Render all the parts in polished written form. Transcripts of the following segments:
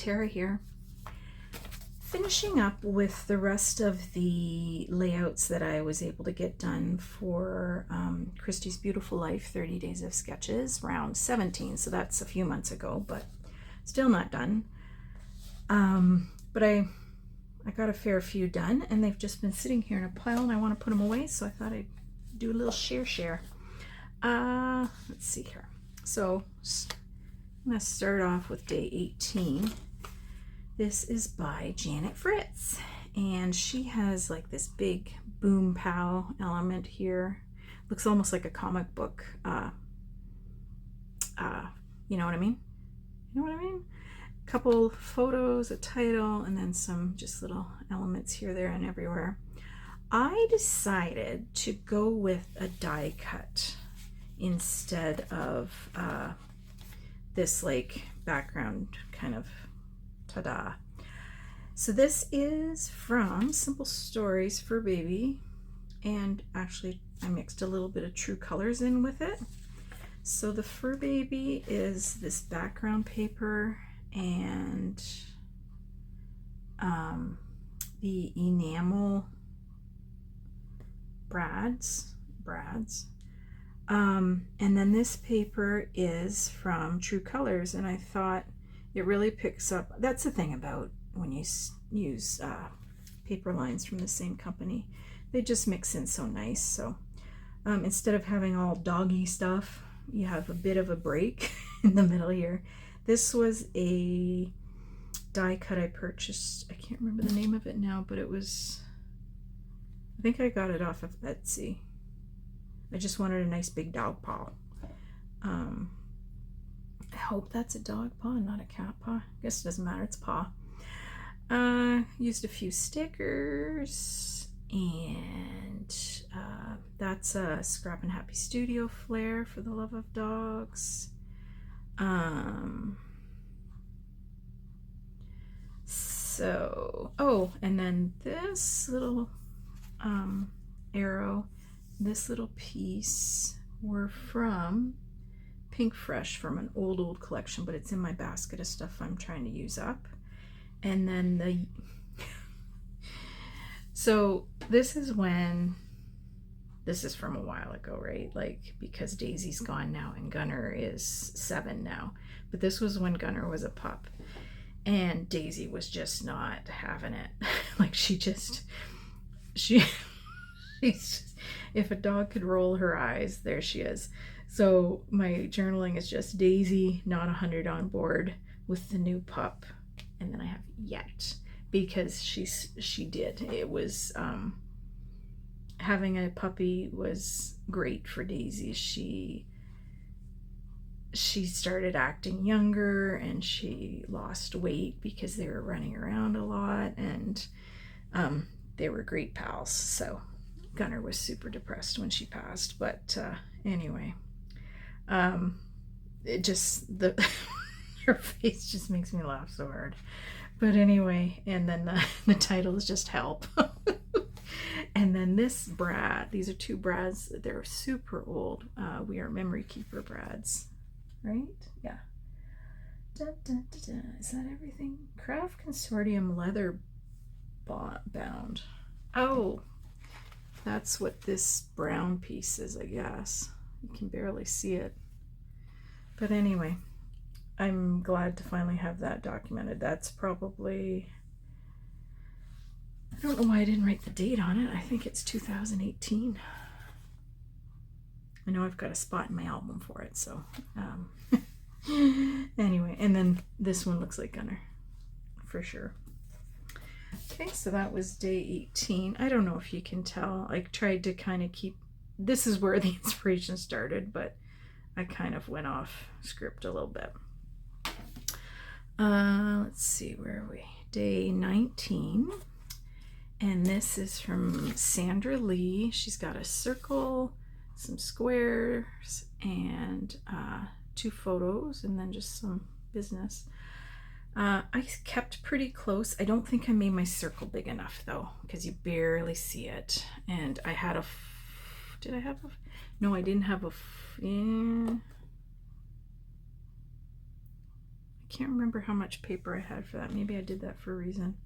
Tara here. Finishing up with the rest of the layouts that I was able to get done for Christy's Beautiful Life 30 Days of Sketches, round 17. So that's a few months ago, but still not done. But I got a fair few done, and they've just been sitting here in a pile, and I want to put them away, so I thought I'd do a little share. Let's see here. So I'm going to start off with day 18. This is by Janet Fritz, and she has like this big boom pow element here. Looks almost like a comic book. You know what I mean? You know what I mean? Couple photos, a title, and then some just little elements here, there, and everywhere. I decided to go with a die cut instead of this like background kind of ta-da. So this is from Simple Stories for Baby, and actually I mixed a little bit of True Colors in with it. So the Fur Baby is this background paper and the enamel brads. And then this paper is from True Colors, and I thought it really picks up. That's the thing about when you use paper lines from the same company, they just mix in so nice. So instead of having all doggy stuff, you have a bit of a break in the middle here. This was a die cut I purchased. I can't remember the name of it now, but it was, I think I got it off of Etsy. I just wanted a nice big dog paw. I hope that's a dog paw, not a cat paw. I guess it doesn't matter, it's paw. Used a few stickers, and that's a Scrap and Happy Studio Flair for the love of dogs. Oh, and then this little arrow, this little piece were from Pink Fresh, from an old collection, but it's in my basket of stuff I'm trying to use up. And then so this is from a while ago, right? Like, because Daisy's gone now and Gunner is 7 now, but this was when Gunner was a pup, and Daisy was just not having it. Like, she's just, if a dog could roll her eyes, there she is. So my journaling is just Daisy not 100 on board with the new pup, and then I have yet, because she did. It was having a puppy was great for Daisy. She started acting younger, and she lost weight because they were running around a lot, and they were great pals. So Gunner was super depressed when she passed, but anyway, it just, her face just makes me laugh so hard. But anyway, and then the title is just Help. And then this brad, these are 2 brads. They're super old. We are memory keeper brads, right? Yeah. Is that everything? Craft Consortium leather bound. Oh, that's what this brown piece is, I guess. You can barely see it. But anyway, I'm glad to finally have that documented. That's probably, I don't know why I didn't write the date on it. I think it's 2018. I know I've got a spot in my album for it, so anyway, and then this one looks like Gunner for sure. Okay, so that was day 18. I don't know if you can tell. I tried to kind of keep, this is where the inspiration started, but I kind of went off script a little bit. Let's see, where are we? Day 19. And this is from Sandra Lee. She's got a circle, some squares, and 2 photos, and then just some business. I kept pretty close. I don't think I made my circle big enough though, because you barely see it. And I had did I have a, no, I didn't have a, yeah. I can't remember how much paper I had for that. Maybe I did that for a reason.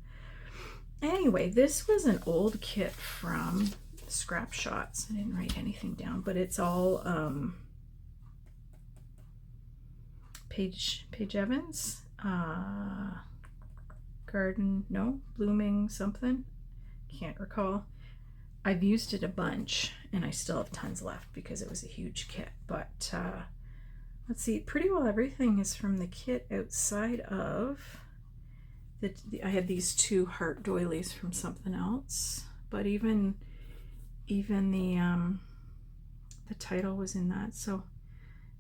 Anyway, this was an old kit from Scrap Shots. I didn't write anything down, but it's all Paige Evans, blooming something, can't recall. I've used it a bunch and I still have tons left because it was a huge kit, but let's see, pretty well everything is from the kit outside of I had these 2 heart doilies from something else, but even the title was in that, so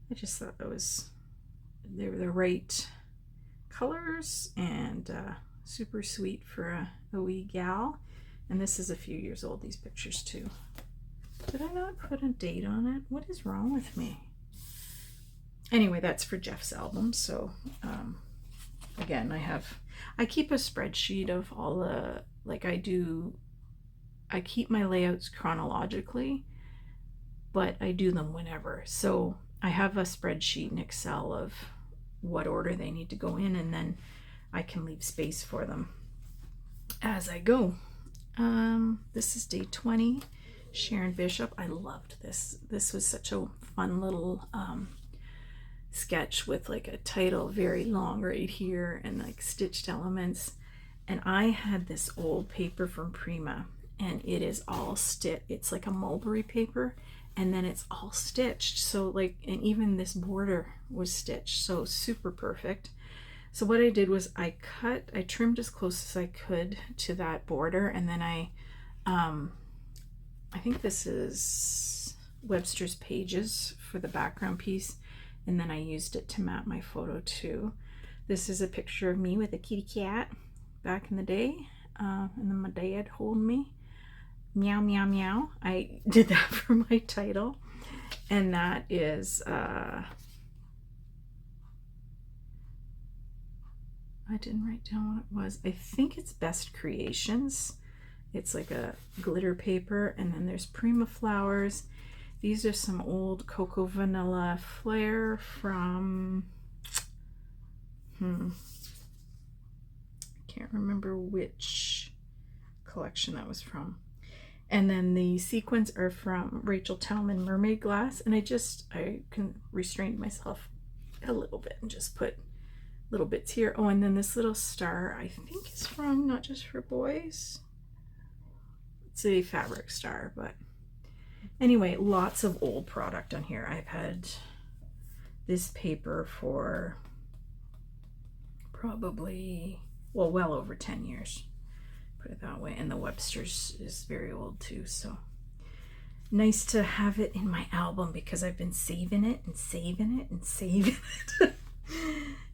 I just thought they were the right colors and super sweet for a wee gal. And this is a few years old, these pictures too. Did I not put a date on it? What is wrong with me? Anyway, that's for Jeff's album. So again, I keep a spreadsheet of all the, like I keep my layouts chronologically, but I do them whenever. So I have a spreadsheet in Excel of what order they need to go in, and then I can leave space for them as I go. This is day 20, Sharon Bishop. I loved this. This was such a fun little sketch with like a title very long right here and like stitched elements. And I had this old paper from Prima, and it is all stitched. It's like a mulberry paper, and then it's all stitched. So like, and even this border was stitched, so super perfect. So what I did was I trimmed as close as I could to that border, and then I think this is Webster's Pages for the background piece, and then I used it to map my photo too. This is a picture of me with a kitty cat back in the day, and then my dad holding me. Meow, meow, meow. I did that for my title, and that is I didn't write down what it was. I think it's Best Creations. It's like a glitter paper, and then there's Prima flowers. These are some old Cocoa Vanilla Flare from can't remember which collection that was from. And then the sequins are from Rachel Talman Mermaid Glass, and I can restrain myself a little bit and just put little bits here. Oh, and then this little star I think is from Not Just for Boys. It's a fabric star, but anyway, lots of old product on here. I've had this paper for probably, well over 10 years, put it that way. And the Webster's is very old too, so nice to have it in my album because I've been saving it and saving it and saving it.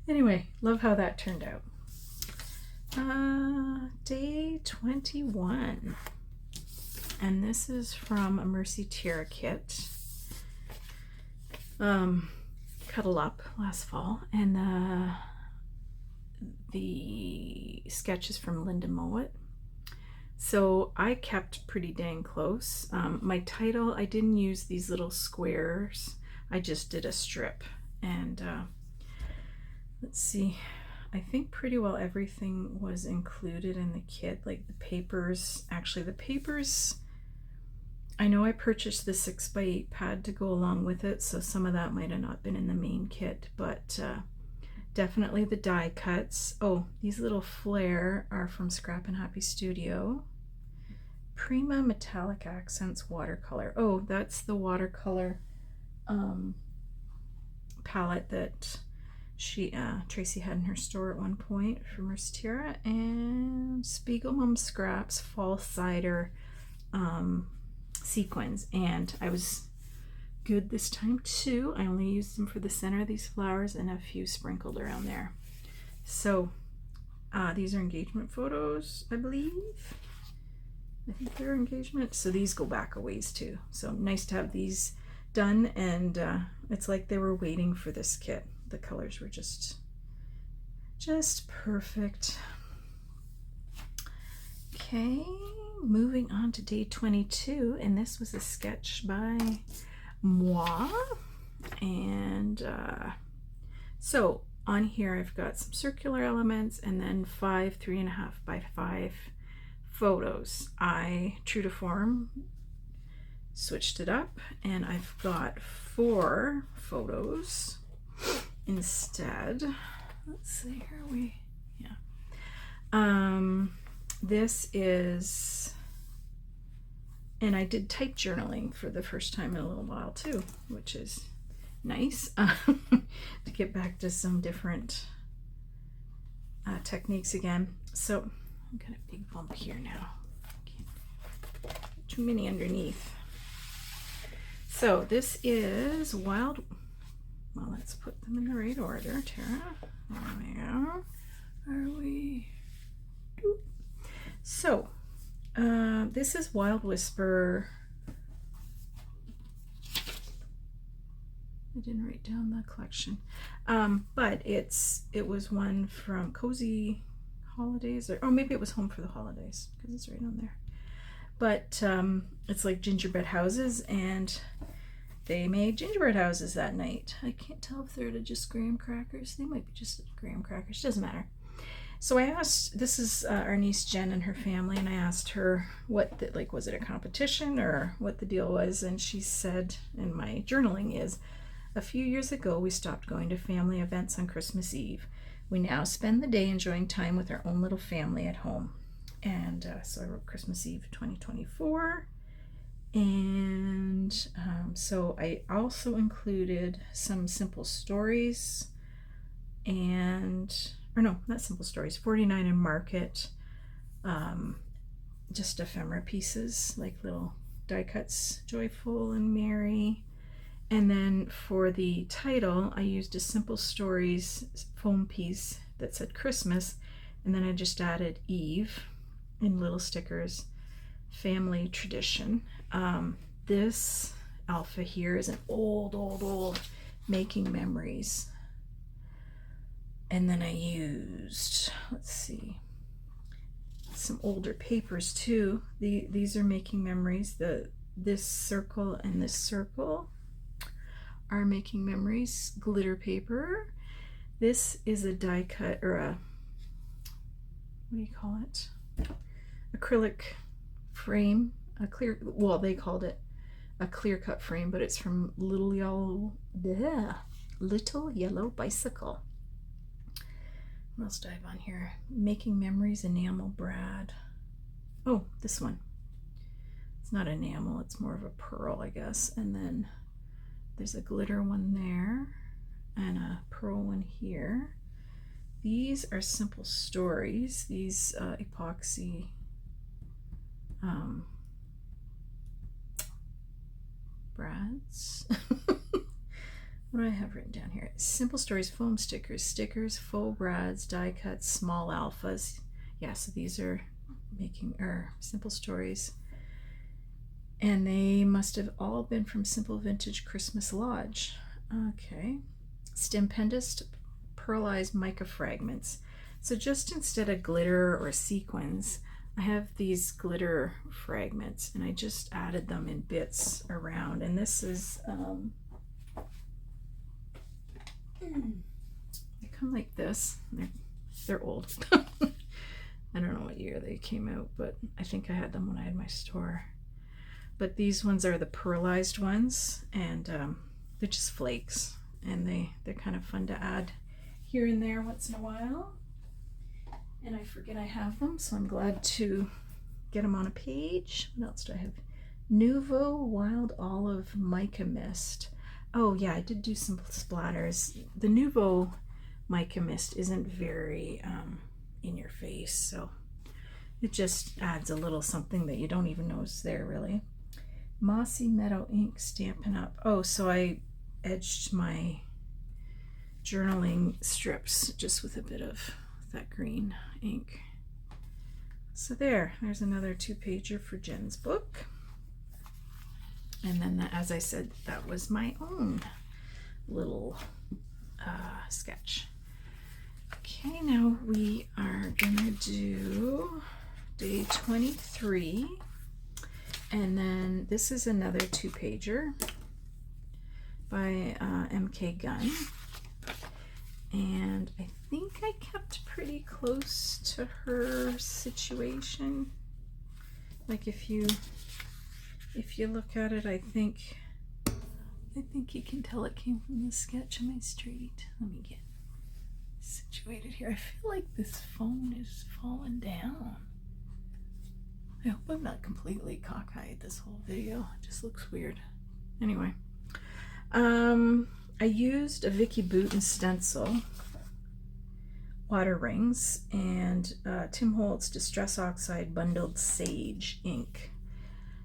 Anyway, love how that turned out. Day 21. And this is from a Mercy Tiara kit. Cuddle Up last fall. And the sketch is from Lynda Mowat. So I kept pretty dang close. My title, I didn't use these little squares. I just did a strip. And let's see, I think pretty well everything was included in the kit, like the papers. Actually, the papers, I know I purchased the 6x8 pad to go along with it, so some of that might have not been in the main kit, but definitely the die cuts. Oh, these little flare are from Scrap and Happy Studio. Prima Metallic Accents watercolor. Oh, that's the watercolor palette that Tracy had in her store at one point for Mercy Tiara. And Spiegelmum Scraps Fall Cider sequins, and I was good this time too. I only used them for the center of these flowers and a few sprinkled around there. So these are engagement photos, I believe. I think they're engagement, so these go back a ways too. So nice to have these done, and it's like they were waiting for this kit. The colors were just perfect. Okay, moving on to day 22, and this was a sketch by moi. And so on here I've got some circular elements and then 5 3.5 by 5 photos. I, true to form, switched it up and I've got 4 photos instead. Let's see, here we, this is, and I did type journaling for the first time in a little while too, which is nice to get back to some different techniques again. So I've got a big bump here now. Too many underneath. So this is wild. Well, let's put them in the right order, Tara. There we go. Are we? So this is Wild Whisper. I didn't write down the collection, but it was one from Cozy Holidays, or maybe it was Home for the Holidays because it's right on there. But it's like gingerbread houses, and they made gingerbread houses that night. I can't tell if they're just graham crackers. They might be just graham crackers. Doesn't matter. So I asked, this is our niece Jen and her family, and I asked her what, was it a competition or what the deal was, and she said, in my journaling is, a few years ago we stopped going to family events on Christmas Eve. We now spend the day enjoying time with our own little family at home. And so I wrote Christmas Eve 2024, and so I also included some simple stories and, or no, not simple stories, 49 and Market, just ephemera pieces, like little die cuts, Joyful and Merry. And then for the title, I used a Simple Stories foam piece that said Christmas, and then I just added Eve in little stickers, Family Tradition. This alpha here is an old Making Memories. And then I used, let's see, some older papers too. These are Making Memories. This circle and this circle are Making Memories glitter paper. This is a die cut, or a, what do you call it? Acrylic frame, a clear, well, they called it a clear cut frame, but it's from Little Yellow Bicycle. What else do I have on here? Making Memories enamel brad. Oh, this one. It's not enamel, it's more of a pearl, I guess. And then there's a glitter one there and a pearl one here. These are Simple Stories. These epoxy brads. What do I have written down here? Simple Stories foam stickers, faux brads, die cuts, small alphas. Yeah, so these are Simple Stories. And they must have all been from Simple Vintage Christmas Lodge. Okay. Stimpendous pearlized mica fragments. So just instead of glitter or sequins, I have these glitter fragments, and I just added them in bits around. And this is, they come like this. They're old. I don't know what year they came out, but I think I had them when I had my store. But these ones are the pearlized ones, and they're just flakes, and they're kind of fun to add here and there once in a while. And I forget I have them, so I'm glad to get them on a page. What else do I have? Nouveau Wild Olive Mica Mist. Oh yeah, I did do some splatters. The Nouveau Mica Mist isn't very in your face, so it just adds a little something that you don't even know is there, really. Mossy Meadow ink Stampin' Up. Oh, so I edged my journaling strips just with a bit of that green ink. So there's another 2-pager for Jen's book. And then, as I said, that was my own little sketch. Okay, now we are gonna do day 23. And then this is another 2-pager by MK Gunn. And I think I kept pretty close to her situation. Like if you look at it, I think you can tell it came from the sketch of my street. Let me get situated here. I feel like this phone is falling down. I hope I'm not completely cockeyed this whole video. It just looks weird. Anyway, I used a Vikki Boutin stencil, water rings, and Tim Holtz Distress Oxide Bundled Sage ink,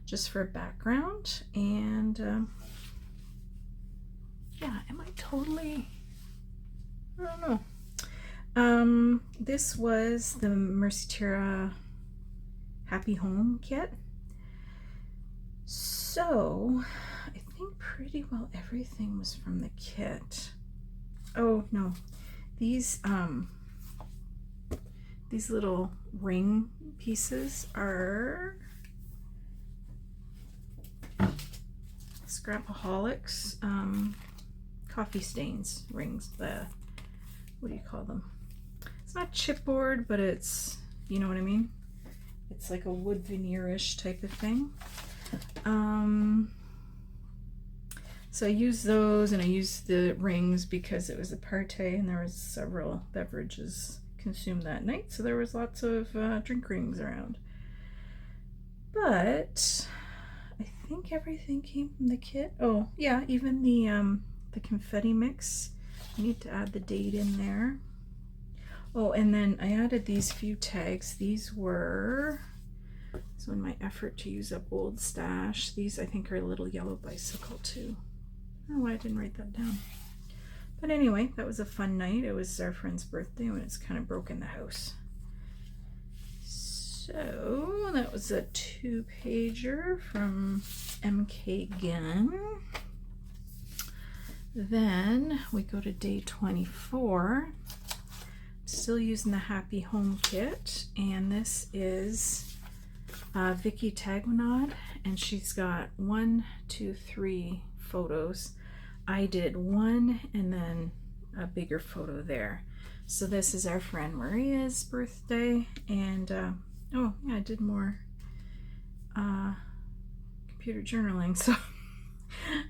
just for background. And yeah, am I totally, I don't know. This was the Mercy Tara Happy Home kit. So I think pretty well everything was from the kit. Oh no, these little ring pieces are Scrapaholics coffee stains rings. What do you call them? It's not chipboard, but it's, you know what I mean? It's like a wood veneer-ish type of thing. So I used those, and I used the rings because it was a party and there was several beverages consumed that night, so there was lots of drink rings around. But I think everything came from the kit. Oh yeah, even the confetti mix. I need to add the date in there. Oh, and then I added these few tags. These were, so in my effort to use up old stash, these I think are a little yellow bicycle too. I don't know why I didn't write that down. But anyway, that was a fun night. It was our friend's birthday when it's kind of broken the house. So that was a 2-pager from MK Gun. Then we go to day 24. Still using the Happy Home kit, and this is Vikki Taguinod, and she's got 1, 2, 3 photos. I did one and then a bigger photo there. So this is our friend Maria's birthday, and oh yeah, I did more computer journaling. So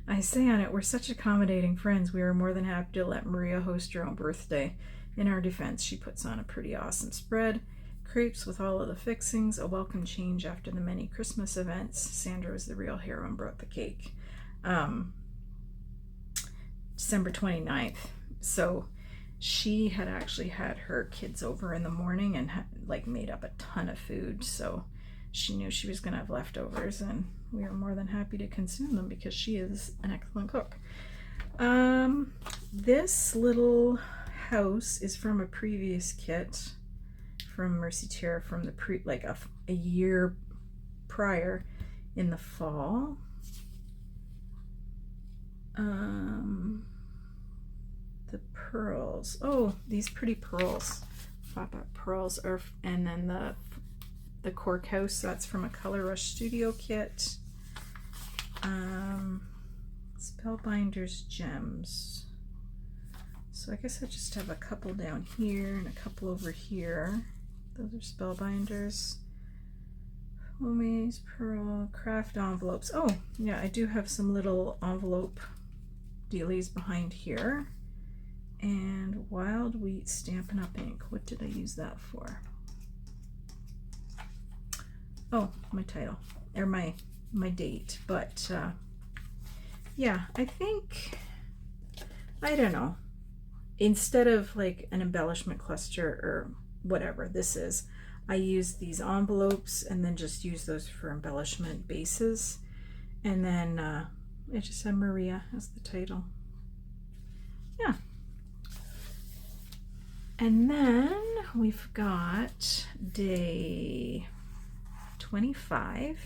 I say on it, we're such accommodating friends. We are more than happy to let Maria host her own birthday. In our defense, she puts on a pretty awesome spread. Crepes with all of the fixings, a welcome change after the many Christmas events. Sandra was the real hero and brought the cake. December 29th. So she had actually had her kids over in the morning and had like made up a ton of food. So she knew she was going to have leftovers, and we were more than happy to consume them because she is an excellent cook. This little house is from a previous kit from Mercy Tara from the a year prior in the fall. The pearls. Oh, these pretty pearls. Pop-up pearls are, and then the cork house, that's from a Color Rush Studio kit. Spellbinders Gems. So I guess I just have a couple down here and a couple over here. Those are Spellbinders. Homies, Pearl, Craft Envelopes. Oh, yeah, I do have some little envelope dealies behind here. And Wild Wheat Stampin' Up! Ink. What did I use that for? Oh, my title, or my date. But yeah, I think, I don't know, instead of like an embellishment cluster or whatever this is, I use these envelopes and then just use those for embellishment bases. And then I just have Maria as the title. Yeah. And then we've got day 25,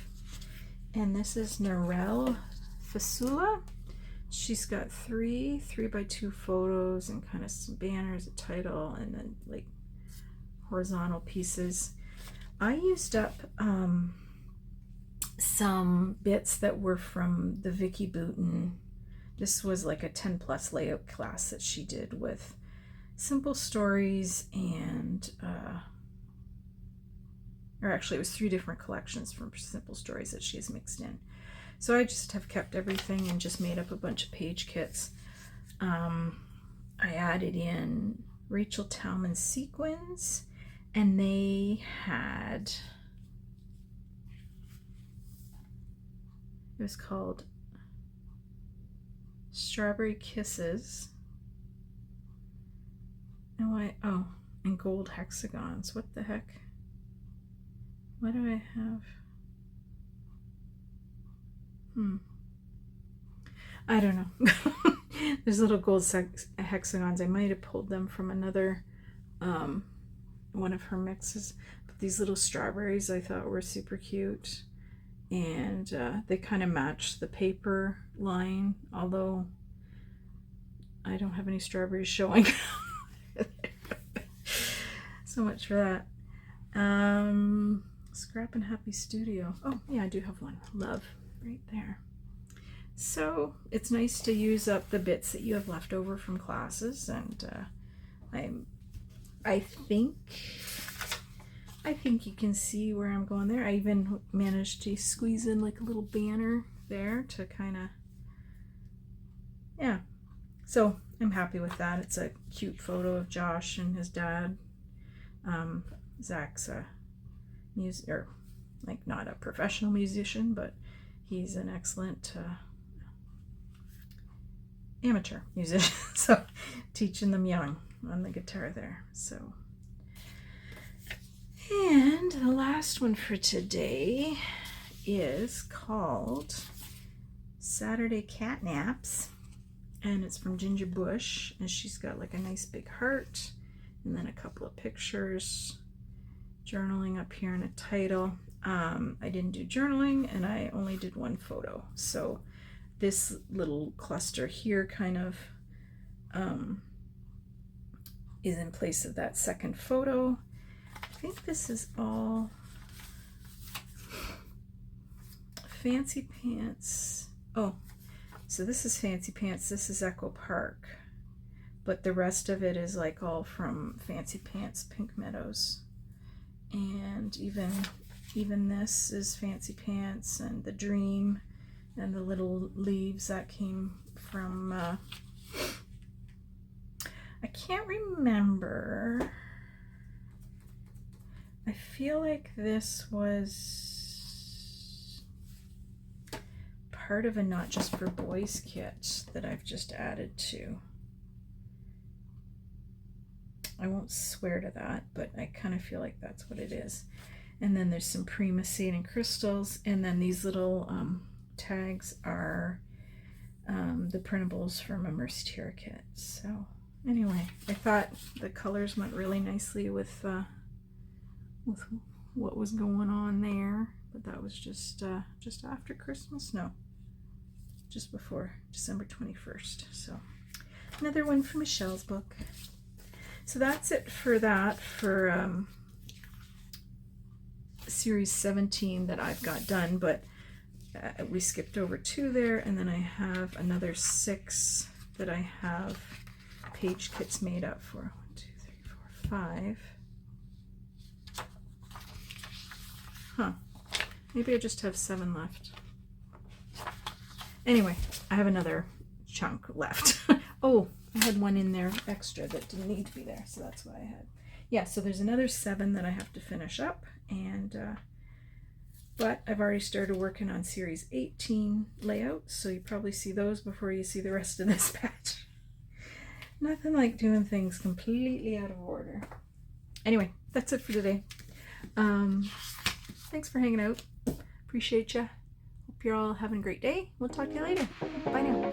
and this is Narelle Fasula. She's got 3 3x2 photos and kind of some banners, a title, and then like horizontal pieces. I used up some bits that were from the Vikki Boutin. This was like a 10+ layout class that she did with Simple Stories and, or actually it was 3 different collections from Simple Stories that she has mixed in. So I just have kept everything and just made up a bunch of page kits. I added in Rachel Talman sequins, and they had, it was called Strawberry Kisses. And why, oh, and gold hexagons. What the heck? Why do I have? I don't know. There's little gold hexagons. I might have pulled them from another, one of her mixes. But these little strawberries I thought were super cute. And they kind of match the paper line, although I don't have any strawberries showing. So much for that. Scrap and Happy Studio. Oh yeah, I do have one. Love, right there. So it's nice to use up the bits that you have left over from classes, and I think you can see where I'm going there. I even managed to squeeze in like a little banner there to kind of, yeah. So I'm happy with that. It's a cute photo of Josh and his dad. Zach's a like not a professional musician, but he's an excellent amateur musician. So teaching them young on the guitar there. So, and the last one for today is called Saturday Cat Naps, and it's from Ginger Bush, and she's got like a nice big heart and then a couple of pictures, journaling up here and a title. I didn't do journaling, and I only did one photo. So this little cluster here kind of is in place of that second photo. I think this is all Fancy Pants. Oh, so this is Fancy Pants, this is Echo Park, but the rest of it is like all from Fancy Pants Pink Meadows. And even this is Fancy Pants, and the Dream and the little leaves that came from I can't remember. I feel like this was part of a Not Just for Boys kit that I've just added to. I won't swear to that, but I kind of feel like that's what it is. And then there's some Prima Seed and crystals, and then these little tags are the printables from a Mercier kit. So anyway, I thought the colors went really nicely with what was going on there. But that was just after Christmas. No, just before December 21st. So another one from Michelle's book. So that's it for that, for series 17 that I've got done, but we skipped over 2 there, and then I have another 6 that I have page kits made up for. 1, 2, 3, 4, 5. Huh. Maybe I just have 7 left. Anyway, I have another chunk left. Oh, I had one in there extra that didn't need to be there, so that's what I had. Yeah, so there's another 7 that I have to finish up, and but I've already started working on series 18 layouts, so you probably see those before you see the rest of this batch. Nothing like doing things completely out of order. Anyway, that's it for today. Thanks for hanging out. Appreciate you. Hope you're all having a great day. We'll talk to you later. Bye now.